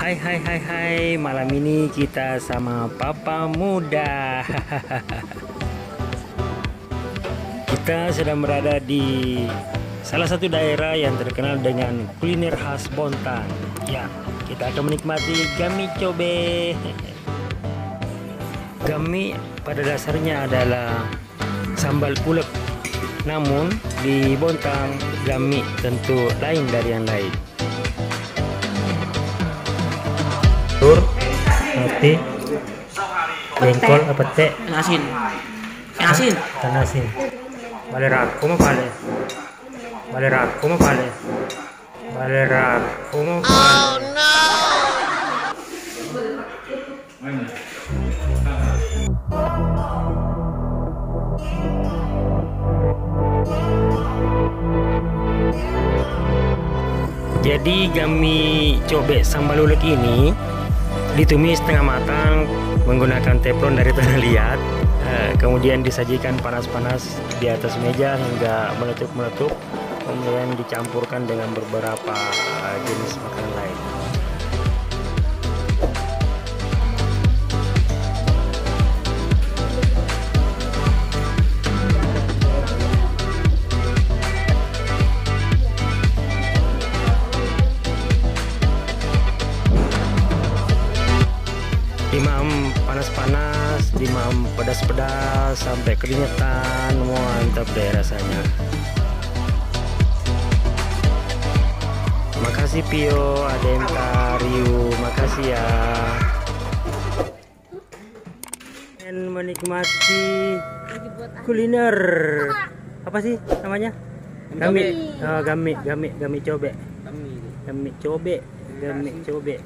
Hai, malam ini kita sama Papa Muda. Kita sedang berada di salah satu daerah yang terkenal dengan kuliner khas Bontang. Ya, kita akan menikmati gami cobe. Gami pada dasarnya adalah sambal ulek. Namun di Bontang gami tentu lain dari yang lain. Telur, roti, jengkol, apa teh? Asin. Asin. Ikan asin. Baleraku mah pale. Baleraku mah pale. Baleraku mah pale. Oh no. Jadi gami cobe sambal ulek ini ditumis setengah matang menggunakan teflon dari tanah liat, kemudian disajikan panas-panas di atas meja hingga meletup-meletup, kemudian dicampurkan dengan beberapa jenis makanan lain. Dimam panas-panas, dimam pedas-pedas sampai keringetan, mantap deh rasanya. Makasih Pio, Adenta, Ryu, makasih ya. Dan menikmati kuliner. Apa sih namanya? Gami. Oh, gami cobe. Gami cobe.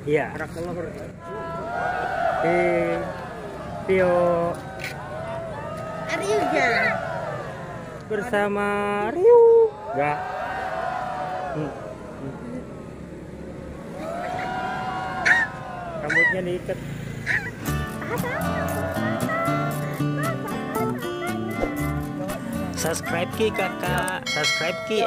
Iya. Pio Ryu bersama Ryu enggak rambutnya diikat. Subscribe ki kakak, subscribe ki